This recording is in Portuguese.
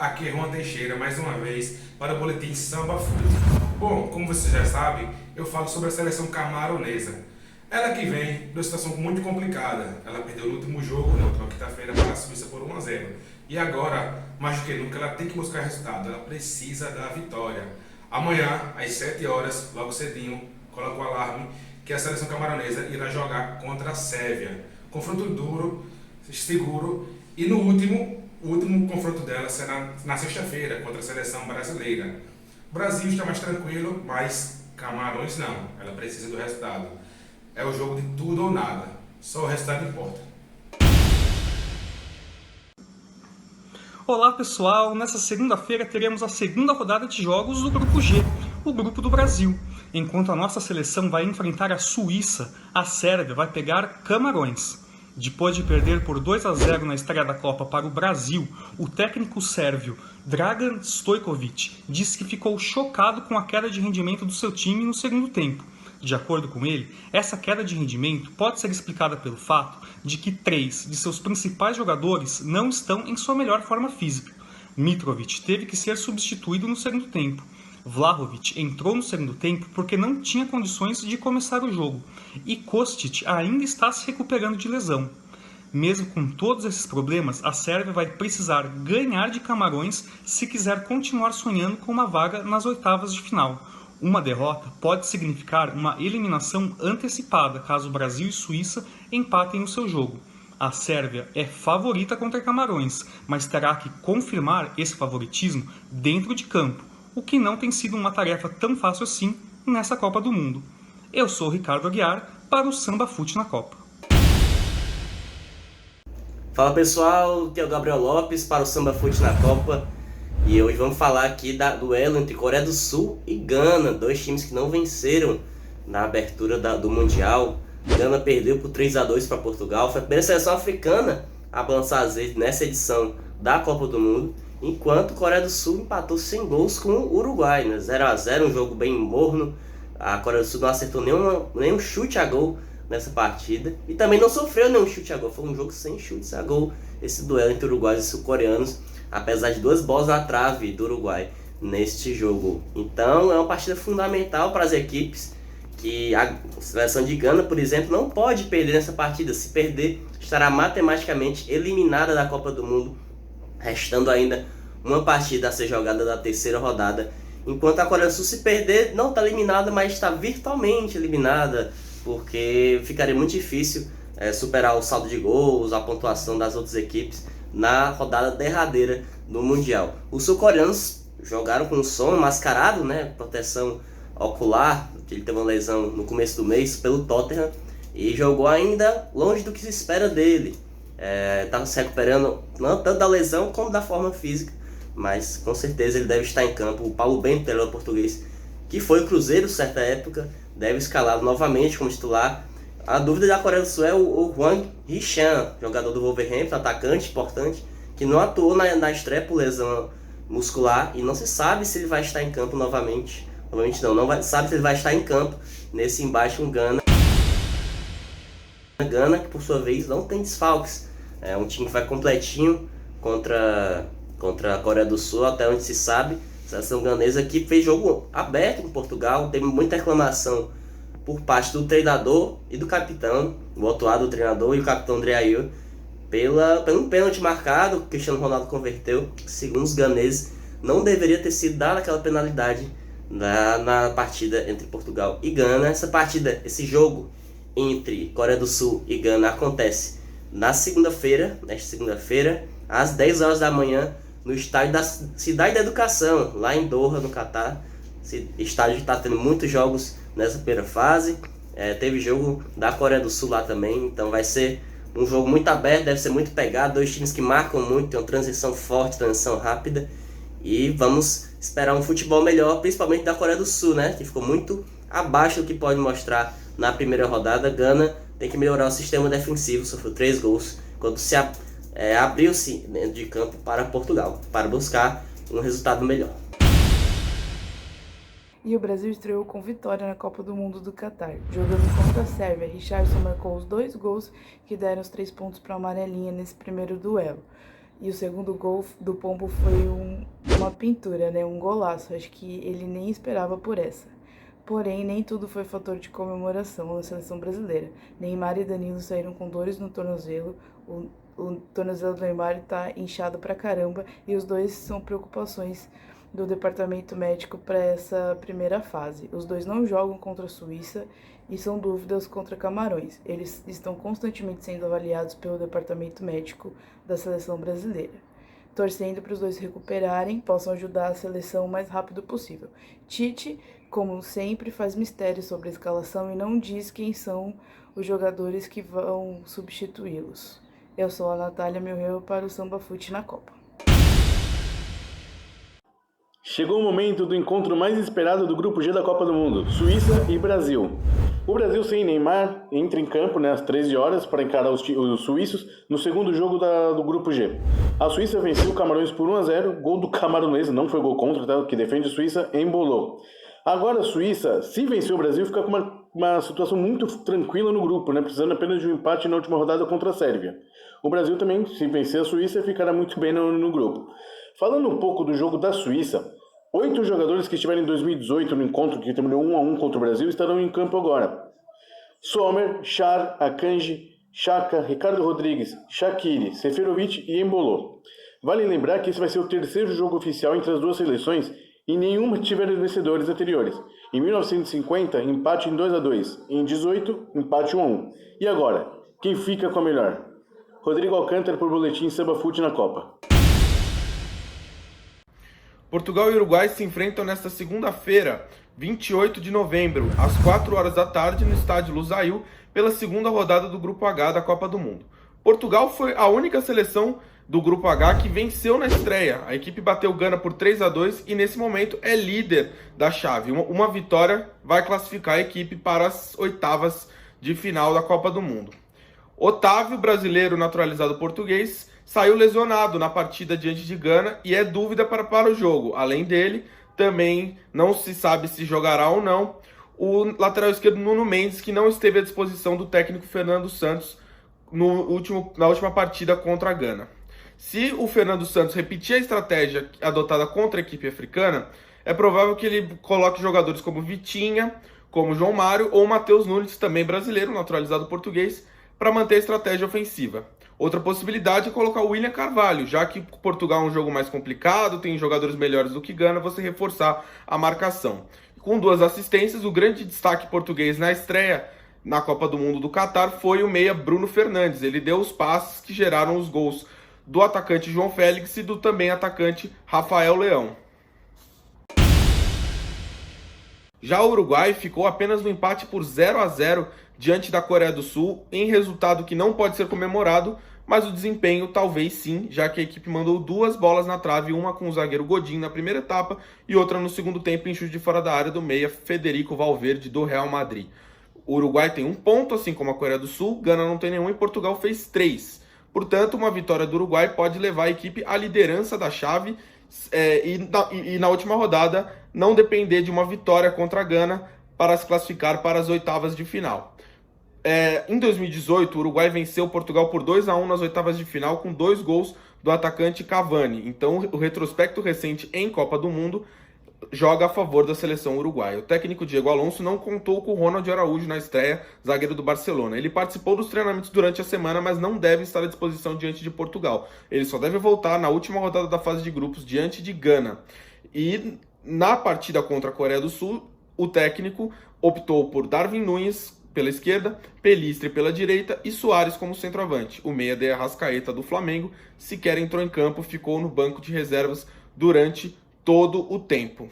aqui é Juan Teixeira, mais uma vez, para o Boletim Samba Fute. Bom, como você já sabe, eu falo sobre a seleção camaronesa. Ela que vem de uma situação muito complicada. Ela perdeu no último jogo, na última quinta-feira, para a Suíça por 1-0. E agora, mais do que nunca, ela tem que buscar resultado. Ela precisa da vitória. Amanhã, às 7 horas, logo cedinho, coloca o alarme que a seleção camaronesa irá jogar contra a Sérvia. Confronto duro, seguro. E no o último confronto dela será na sexta-feira contra a seleção brasileira. O Brasil está mais tranquilo, mas Camarões não. Ela precisa do resultado. É o jogo de tudo ou nada. Só o resultado importa. Olá pessoal, nessa segunda-feira teremos a segunda rodada de jogos do Grupo G, o Grupo do Brasil. Enquanto a nossa seleção vai enfrentar a Suíça, a Sérvia vai pegar Camarões. Depois de perder por 2-0 na estreia da Copa para o Brasil, o técnico sérvio Dragan Stojkovic disse que ficou chocado com a queda de rendimento do seu time no segundo tempo. De acordo com ele, essa queda de rendimento pode ser explicada pelo fato de que 3 de seus principais jogadores não estão em sua melhor forma física. Mitrovic teve que ser substituído no segundo tempo. Vlahovic entrou no segundo tempo porque não tinha condições de começar o jogo, e Kostic ainda está se recuperando de lesão. Mesmo com todos esses problemas, a Sérvia vai precisar ganhar de Camarões se quiser continuar sonhando com uma vaga nas oitavas de final. Uma derrota pode significar uma eliminação antecipada caso Brasil e Suíça empatem o seu jogo. A Sérvia é favorita contra Camarões, mas terá que confirmar esse favoritismo dentro de campo, o que não tem sido uma tarefa tão fácil assim nessa Copa do Mundo. Eu sou Ricardo Aguiar para o Samba Fute na Copa. Fala pessoal, aqui é o Gabriel Lopes para o Samba Fute na Copa. E hoje vamos falar aqui da duelo entre Coreia do Sul e Gana, dois times que não venceram na abertura do Mundial. Gana perdeu por 3-2 para Portugal, foi a primeira seleção africana a balançar as redes nessa edição da Copa do Mundo, enquanto Coreia do Sul empatou sem gols com o Uruguai, né? 0-0, um jogo bem morno. A Coreia do Sul não acertou nenhum chute a gol nessa partida e também não sofreu nenhum chute a gol, foi um jogo sem chutes a gol esse duelo entre uruguaios e sul-coreanos, apesar de 2 bolas na trave do Uruguai neste jogo. Então é uma partida fundamental para as equipes, que a seleção de Gana, por exemplo, não pode perder nessa partida. Se perder, estará matematicamente eliminada da Copa do Mundo, restando ainda uma partida a ser jogada da terceira rodada, enquanto a Coreia do Sul, se perder, não está eliminada, mas está virtualmente eliminada, porque ficaria muito difícil superar o saldo de gols, a pontuação das outras equipes na rodada derradeira do Mundial. Os sul-coreanos jogaram com som mascarado, né, proteção ocular, que ele teve uma lesão no começo do mês pelo Tottenham, e jogou ainda longe do que se espera dele. Estava se recuperando não tanto da lesão como da forma física, mas com certeza ele deve estar em campo. O Paulo Bento, treinador português, que foi o Cruzeiro certa época, deve escalá-lo novamente como titular. A dúvida da Coreia do Sul é o Hwang Hee-chan, jogador do Wolverhampton, atacante importante, que não atuou na estreia por lesão muscular e não se sabe se ele vai estar em campo novamente. Sabe se ele vai estar em campo nesse embate com Gana. Gana, que por sua vez não tem desfalques. É um time que vai completinho contra a Coreia do Sul, até onde se sabe. A seleção ganesa que fez jogo aberto com Portugal, teve muita reclamação por parte do treinador e do capitão, o atuado treinador e o capitão André Ayew, pelo pênalti marcado que o Cristiano Ronaldo converteu. Segundo os ganeses, não deveria ter sido dada aquela penalidade na partida entre Portugal e Gana. Esse jogo entre Coreia do Sul e Gana acontece nesta segunda-feira, às 10 horas da manhã, no estádio da Cidade da Educação, lá em Doha, no Catar. Esse estádio está tendo muitos jogos nessa primeira fase. Teve jogo da Coreia do Sul lá também, então vai ser um jogo muito aberto, deve ser muito pegado. Dois times que marcam muito, tem uma transição forte, transição rápida. E vamos esperar um futebol melhor, principalmente da Coreia do Sul, né? Que ficou muito abaixo do que pode mostrar na primeira rodada. Gana tem que melhorar o sistema defensivo, sofreu 3 gols quando abriu-se dentro de campo para Portugal, para buscar um resultado melhor. E o Brasil estreou com vitória na Copa do Mundo do Catar. Jogando contra a Sérvia, Richarlison marcou os 2 gols que deram os 3 pontos para a amarelinha nesse primeiro duelo. E o segundo gol do Pombo foi uma pintura, né? Um golaço. Acho que ele nem esperava por essa. Porém, nem tudo foi fator de comemoração na seleção brasileira. Neymar e Danilo saíram com dores no tornozelo. O tornozelo do Neymar está inchado pra caramba e os dois são preocupações do departamento médico para essa primeira fase. Os dois não jogam contra a Suíça e são dúvidas contra Camarões. Eles estão constantemente sendo avaliados pelo departamento médico da seleção brasileira, torcendo para os dois se recuperarem, possam ajudar a seleção o mais rápido possível. Tite, como sempre, faz mistério sobre a escalação e não diz quem são os jogadores que vão substituí-los. Eu sou a Natália Milreu para o Samba Fute na Copa. Chegou o momento do encontro mais esperado do Grupo G da Copa do Mundo, Suíça e Brasil. O Brasil sem Neymar entra em campo às 13 horas para encarar os suíços no segundo jogo do Grupo G. A Suíça venceu o Camarões por 1-0, gol do camaronês, não foi gol contra, tá? Que defende a Suíça, embolou. Agora a Suíça, se vencer o Brasil, fica com uma situação muito tranquila no grupo, né? Precisando apenas de um empate na última rodada contra a Sérvia. O Brasil também, se vencer a Suíça, ficará muito bem no grupo. Falando um pouco do jogo da Suíça, 8 jogadores que estiveram em 2018 no encontro que terminou 1-1 contra o Brasil estarão em campo agora. Sommer, Char, Akanji, Xhaka, Ricardo Rodrigues, Shaqiri, Seferovic e Embolou. Vale lembrar que esse vai ser o terceiro jogo oficial entre as duas seleções e nenhuma tiveram vencedores anteriores. Em 1950, empate em 2-2. Em 18, empate 1-1. E agora, quem fica com a melhor? Rodrigo Alcântara por Boletim Samba Fute na Copa. Portugal e Uruguai se enfrentam nesta segunda-feira, 28 de novembro, às 4 horas da tarde, no estádio Lusail, pela segunda rodada do Grupo H da Copa do Mundo. Portugal foi a única seleção do Grupo H que venceu na estreia. A equipe bateu Gana por 3-2 e nesse momento é líder da chave. Uma vitória vai classificar a equipe para as oitavas de final da Copa do Mundo. Otávio, brasileiro naturalizado português, saiu lesionado na partida diante de Gana e é dúvida para o jogo. Além dele, também não se sabe se jogará ou não o lateral esquerdo Nuno Mendes, que não esteve à disposição do técnico Fernando Santos na última partida contra a Gana. Se o Fernando Santos repetir a estratégia adotada contra a equipe africana, é provável que ele coloque jogadores como Vitinha, como João Mário ou Matheus Nunes, também brasileiro, naturalizado português, para manter a estratégia ofensiva. Outra possibilidade é colocar o William Carvalho, já que Portugal é um jogo mais complicado, tem jogadores melhores do que Gana, você reforçar a marcação. Com 2 assistências, o grande destaque português na estreia na Copa do Mundo do Catar foi o meia Bruno Fernandes. Ele deu os passes que geraram os gols do atacante João Félix e do também atacante Rafael Leão. Já o Uruguai ficou apenas no empate por 0-0 diante da Coreia do Sul, em resultado que não pode ser comemorado, mas o desempenho talvez sim, já que a equipe mandou 2 bolas na trave, uma com o zagueiro Godin na primeira etapa e outra no segundo tempo em chute de fora da área do meia Federico Valverde do Real Madrid. O Uruguai tem 1 ponto, assim como a Coreia do Sul, Gana não tem nenhum e Portugal fez 3. Portanto, uma vitória do Uruguai pode levar a equipe à liderança da chave e na última rodada não depender de uma vitória contra a Gana para se classificar para as oitavas de final. Em 2018, o Uruguai venceu Portugal por 2-1 nas oitavas de final com 2 gols do atacante Cavani. Então, o retrospecto recente em Copa do Mundo joga a favor da seleção uruguaia. O técnico Diego Alonso não contou com o Ronald Araújo na estreia, zagueiro do Barcelona. Ele participou dos treinamentos durante a semana, mas não deve estar à disposição diante de Portugal. Ele só deve voltar na última rodada da fase de grupos diante de Gana. E na partida contra a Coreia do Sul, o técnico optou por Darwin Núñez pela esquerda, Pelistri pela direita e Soares como centroavante. O meia de Arrascaeta do Flamengo sequer entrou em campo, ficou no banco de reservas durante todo o tempo.